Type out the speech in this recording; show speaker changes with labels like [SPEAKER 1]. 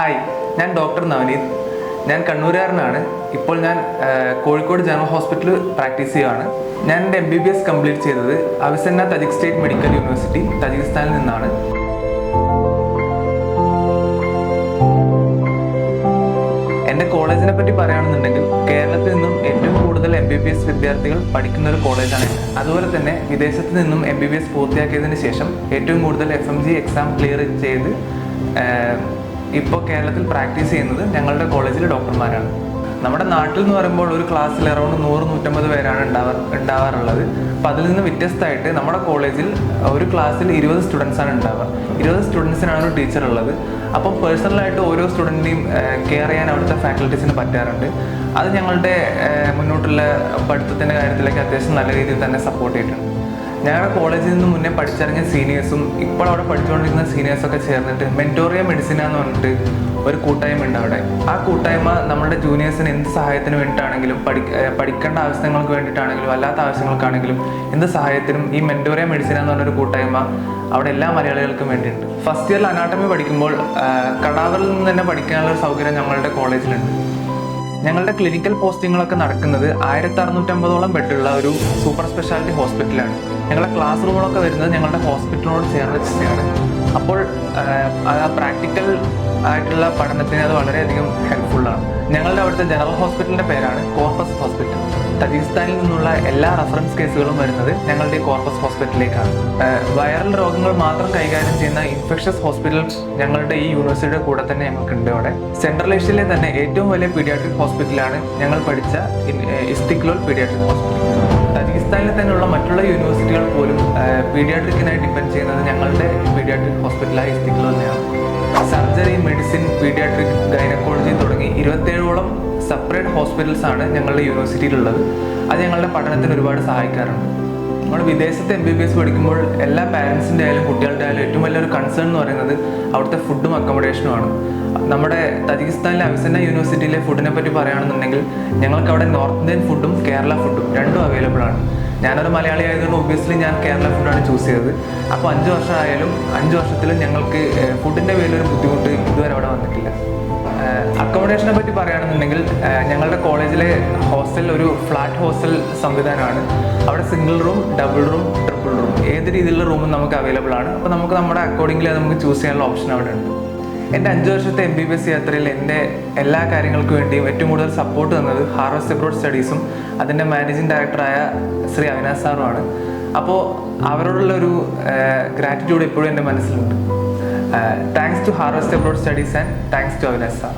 [SPEAKER 1] Hi, ഞാൻ doctor Navneet. ഞാൻ കണ്ണൂരുകാരനാണ്. ഇപ്പോൾ ഞാൻ കോഴിക്കോട് ജനറൽ ഹോസ്പിറ്റലിൽ പ്രാക്ടീസ് ചെയ്യുകയാണ്. ഞാൻ എൻ്റെ MBBS കംപ്ലീറ്റ് ചെയ്തത് Avicenna Tajik State Medical University തജിക്കിസ്ഥാനിൽ നിന്നാണ്. എൻ്റെ കോളേജിനെ പറ്റി പറയുകയാണെന്നുണ്ടെങ്കിൽ കേരളത്തിൽ നിന്നും ഏറ്റവും കൂടുതൽ MBBS വിദ്യാർത്ഥികൾ പഠിക്കുന്ന ഒരു കോളേജാണ്. അതുപോലെ തന്നെ വിദേശത്ത് നിന്നും MBBS പൂർത്തിയാക്കിയതിന് ശേഷം ഏറ്റവും കൂടുതൽ FMG എക്സാം ക്ലിയർ ചെയ്ത് ഇപ്പോൾ കേരളത്തിൽ പ്രാക്ടീസ് ചെയ്യുന്നത് ഞങ്ങളുടെ കോളേജിലെ ഡോക്ടർമാരാണ്. നമ്മുടെ നാട്ടിൽ എന്ന് പറയുമ്പോൾ ഒരു ക്ലാസ്സിൽ അറൗണ്ട് 100-150 പേരാണ് ഉണ്ടാവാറുള്ളത്. അപ്പം അതിൽ നിന്ന് വ്യത്യസ്തമായിട്ട് നമ്മുടെ കോളേജിൽ ഒരു ക്ലാസ്സിൽ 20 സ്റ്റുഡൻസാണ് ഉണ്ടാവുക. 20 സ്റ്റുഡൻസിനാണ് ഒരു ടീച്ചർ ഉള്ളത്. അപ്പം പേഴ്സണലായിട്ട് ഓരോ സ്റ്റുഡൻറ്റിനെയും കെയർ ചെയ്യാൻ അവിടുത്തെ ഫാക്കൽറ്റീസിന് പറ്റാറുണ്ട്. അത് ഞങ്ങളുടെ മുന്നോട്ടുള്ള പഠിത്തത്തിൻ്റെ കാര്യത്തിലേക്ക് അത്യാവശ്യം നല്ല രീതിയിൽ തന്നെ സപ്പോർട്ട് ചെയ്തിട്ടുണ്ട്. ഞങ്ങളുടെ കോളേജിൽ നിന്ന് മുന്നേ പഠിച്ചിറങ്ങിയ സീനിയേഴ്സും ഇപ്പോൾ അവിടെ പഠിച്ചുകൊണ്ടിരിക്കുന്ന സീനിയേഴ്സൊക്കെ ചേർന്നിട്ട് മെൻറ്റോറിയ മെഡിസിന എന്ന് പറഞ്ഞിട്ട് ഒരു കൂട്ടായ്മ ഉണ്ട് അവിടെ. ആ കൂട്ടായ്മ നമ്മുടെ ജൂനിയേഴ്സിന് എന്ത് സഹായത്തിന് വേണ്ടിയിട്ടാണെങ്കിലും പഠിക്കേണ്ട ആവശ്യങ്ങൾക്ക് വേണ്ടിയിട്ടാണെങ്കിലും അല്ലാത്ത ആവശ്യങ്ങൾക്കാണെങ്കിലും എന്ത് സഹായത്തിനും ഈ മെൻറ്റോറിയ മെഡിസിന എന്ന് പറഞ്ഞൊരു കൂട്ടായ്മ അവിടെ എല്ലാ മലയാളികൾക്കും വേണ്ടിയിട്ടുണ്ട്. ഫസ്റ്റ് ഇയറിൽ അനാട്ടമി പഠിക്കുമ്പോൾ കടാവറിൽ നിന്ന് തന്നെ പഠിക്കാനുള്ള ഒരു സൗകര്യം ഞങ്ങളുടെ കോളേജിലുണ്ട്. ഞങ്ങളുടെ ക്ലിനിക്കൽ പോസ്റ്റിങ്ങുകളൊക്കെ നടക്കുന്നത് 1650ഓളം ബെഡുള്ള ഒരു സൂപ്പർ സ്പെഷ്യാലിറ്റി ഹോസ്പിറ്റലാണ്. ഞങ്ങളുടെ ക്ലാസ് റൂമുകളൊക്കെ വരുന്നത് ഞങ്ങളുടെ ഹോസ്പിറ്റലിനോട് ചേർന്ന് വെച്ചാണ്. അപ്പോൾ പ്രാക്ടിക്കൽ ആയിട്ടുള്ള പഠനത്തിന് അത് വളരെയധികം ഹെൽപ്ഫുള്ളാണ്. ഞങ്ങളുടെ അവിടുത്തെ ജനറൽ ഹോസ്പിറ്റലിൻ്റെ പേരാണ് കോർപ്പസ് ഹോസ്പിറ്റൽ. തജിക്കിസ്ഥാനിൽ നിന്നുള്ള എല്ലാ റെഫറൻസ് കേസുകളും വരുന്നത് ഞങ്ങളുടെ ഈ കോർപ്പസ് ഹോസ്പിറ്റലിലേക്കാണ്. വൈറൽ രോഗങ്ങൾ മാത്രം കൈകാര്യം ചെയ്യുന്ന ഇൻഫെക്ഷസ് ഹോസ്പിറ്റൽ ഞങ്ങളുടെ ഈ യൂണിവേഴ്സിറ്റിയുടെ കൂടെ തന്നെ ഞങ്ങൾക്കുണ്ട്. അവിടെ സെൻട്രൽ ഏഷ്യയിലെ തന്നെ ഏറ്റവും വലിയ പീഡിയാട്രിക് ഹോസ്പിറ്റലാണ് ഞങ്ങൾ പഠിച്ച ഇസ്തിക്ലോൽ പീഡിയാട്രിക് ഹോസ്പിറ്റൽ. തജിക്കിസ്ഥാനിൽ തന്നെയുള്ള മറ്റുള്ള യൂണിവേഴ്സിറ്റികൾ പോലും പീഡിയാട്രിക്കിനായി ഡിപ്പെൻഡ് ചെയ്യുന്നത് ഞങ്ങളുടെ പീഡിയാട്രിക് ഹോസ്പിറ്റലായ ഇസ്തിക്ലോൽ തന്നെയാണ്. സർജറി, മെഡിസിൻ, പീഡിയാട്രിക്, ഗൈനക്കോളജി തുടങ്ങി 27ഓളം സെപ്പറേറ്റ് ഹോസ്പിറ്റൽസ് ആണ് ഞങ്ങളുടെ യൂണിവേഴ്സിറ്റിയിലുള്ളത്. അത് ഞങ്ങളുടെ പഠനത്തിന് ഒരുപാട് സഹായിക്കാറുണ്ട്. നമ്മൾ വിദേശത്ത് MBBS പഠിക്കുമ്പോൾ എല്ലാ പാരൻസിൻ്റെ ആയാലും കുട്ടികളുടെ ആയാലും ഏറ്റവും വലിയൊരു കൺസേൺ എന്ന് പറയുന്നത് അവിടുത്തെ ഫുഡും അക്കോമഡേഷനുമാണ്. നമ്മുടെ തജിക്കിസ്ഥാനിലെ അവിസന്ന യൂണിവേഴ്സിറ്റിയിലെ ഫുഡിനെ പറ്റി പറയുകയാണെന്നുണ്ടെങ്കിൽ ഞങ്ങൾക്ക് അവിടെ നോർത്ത് ഇന്ത്യൻ ഫുഡും കേരള ഫുഡും രണ്ടും അവൈലബിൾ ആണ്. ഞാനൊരു മലയാളി ആയതുകൊണ്ട് ഒബ്വിയസ്ലി ഞാൻ കേരള ഫുഡാണ് ചൂസ് ചെയ്തത്. അപ്പോൾ 5 വർഷമായാലും 5 വർഷത്തിലും ഞങ്ങൾക്ക് ഫുഡിൻ്റെ പേരിലൊരു ബുദ്ധിമുട്ട് ഇതുവരെ അവിടെ വന്നിട്ടില്ല. അക്കോമഡേഷനെ പറ്റി പറയുകയാണെന്നുണ്ടെങ്കിൽ ഞങ്ങളുടെ കോളേജിലെ ഹോസ്റ്റൽ ഒരു ഫ്ലാറ്റ് ഹോസ്റ്റൽ സംവിധാനമാണ്. അവിടെ single room, double room, triple room ഏത് രീതിയിലുള്ള റൂമും നമുക്ക് അവൈലബിൾ ആണ്. അപ്പോൾ നമുക്ക് നമ്മുടെ അക്കോർഡിംഗ്ലി നമുക്ക് ചൂസ് ചെയ്യാനുള്ള ഓപ്ഷൻ അവിടെ ഉണ്ട്. എൻ്റെ 5 വർഷത്തെ MBBS യാത്രയിൽ എൻ്റെ എല്ലാ കാര്യങ്ങൾക്കും വേണ്ടിയും ഏറ്റവും കൂടുതൽ സപ്പോർട്ട് തന്നത് ഹാർവസ്റ്റ് അബ്രോഡ് സ്റ്റഡീസും അതിൻ്റെ മാനേജിംഗ് ഡയറക്ടറായ ശ്രീ അവിനാശ് സാറുമാണ്. അപ്പോൾ അവരോടുള്ളൊരു ഗ്രാറ്റിറ്റ്യൂഡ് എപ്പോഴും എൻ്റെ മനസ്സിലുണ്ട്. Thanks to harvest abroad studies and thanks to Avinash sir.